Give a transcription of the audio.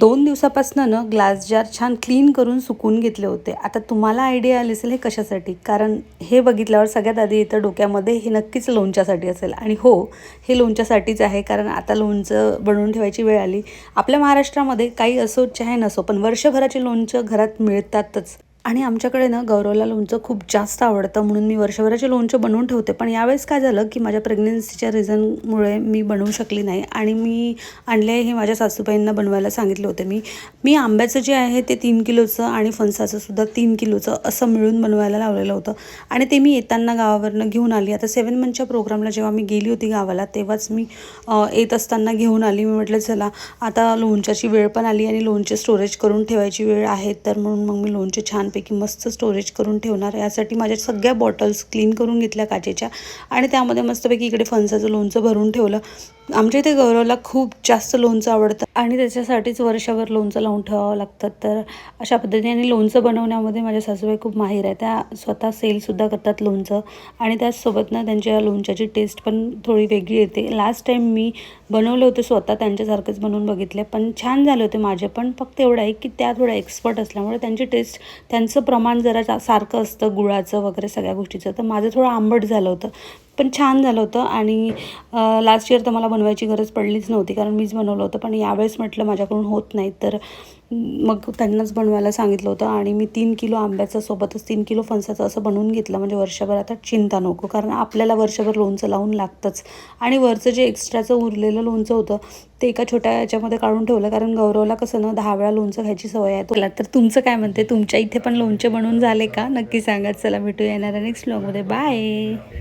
2 दिवसापासून ना ग्लास जार छान क्लीन करून सुकवून घेतले होते. आता तुम्हाला आयडिया आली असेल हे कशासाठी? कारण हे बघितल्यावर सगळ्यात आधी येतं डोक्यामध्ये हे नक्कीच लोणच्यासाठी असेल आणि हो, हे लोणच्यासाठीच आहे. कारण आता लोणचं बनवून ठेवायची वेळ आली. आपल्या महाराष्ट्रामध्ये काही असो चाहे नसो, पण वर्षभराचे लोणचं घरात मिळतातच. आणि आमच्याकडे ना गौरवला लोणचं खूप जास्त आवडतं म्हणून मी वर्षभराचे लोणचं बनवून ठेवते. पण यावेळेस काय झालं, की माझ्या प्रेग्नन्सीच्या रिझनमुळे मी बनवू शकली नाही आणि मी आणले हे माझ्या सासूबाईंना बनवायला सांगितले होते. मी मी आंब्याचं जे आहे ते 3 किलोचं आणि फणसाचं सुद्धा 3 किलोचं असं मिळून बनवायला लावलेलं होतं आणि ते मी येताना गावावरनं घेऊन आली. आता 7 मंथच्या प्रोग्रामला जेव्हा मी गेली होती गावाला तेव्हाच मी येत असताना घेऊन आली. मी म्हटलं चला आता लोणच्याची वेळ पण आली आणि लोणचे स्टोरेज करून ठेवायची वेळ आहे, तर म्हणून मग मी लोणचे छानपैकी मस्त स्टोरेज करून ठेवणार. यासाठी माझ्या सगळ्या बॉटल्स क्लीन करून घेतल्या काचेच्या आणि त्यामध्ये मस्तपैकी इकडे फणसाचं लोणचं भरून ठेवलं. आमच्या इथे गौरवला खूप जास्त लोणचं आवडतं आणि त्याच्यासाठीच वर्षभर लोणचं लावून ठेवावं लागतं. तर अशा पद्धतीने लोणचं बनवण्यामध्ये माझ्या सासूबाई खूप माहीर आहे. त्या स्वतः सेलसुद्धा करतात लोणचं आणि त्याचसोबत ना त्यांच्या लोणच्याची टेस्ट पण थोडी वेगळी येते. लास्ट टाईम मी बनवले होते स्वतः त्यांच्यासारखंच बनवून बघितले, पण छान झाले होते माझे पण. फक्त एवढं आहे की त्या थोड्या एक्सपर्ट असल्यामुळे त्यांची टेस्ट, त्यांचं प्रमाण जरा सारखं असतं गुळाचं वगैरे सगळ्या गोष्टीचं. तर माझं थोडं आंबट झालं होतं, पण छान झालं होतं. आणि लास्ट इयर तर मला बनवायची गरज पडलीच नव्हती कारण मीच बनवलं होतं. पण यावेळेस म्हटलं माझ्याकडून होत नाही, तर मग त्यांनाच बनवायला सांगितलं होतं आणि मी 3 किलो आंब्याचं सोबतच 3 किलो फणसाचं असं बनवून घेतलं. म्हणजे वर्षभर आता चिंता नको, कारण आपल्याला वर्षभर लोणचं लावून लागतंच. आणि वरचं जे एक्स्ट्राचं उरलेलं लोणचं होतं ते एका छोट्या याच्यामध्ये काढून ठेवलं, कारण गौरवला कसं ना 10 वेळा लोणचं खायची सवय आहे. तुला तर तुमचं काय म्हणते? तुमच्या इथे पण लोणचे बनवून झाले का? नक्की सांगा. चला भेटूया येणाऱ्या नेक्स्ट व्लॉगमध्ये. बाय.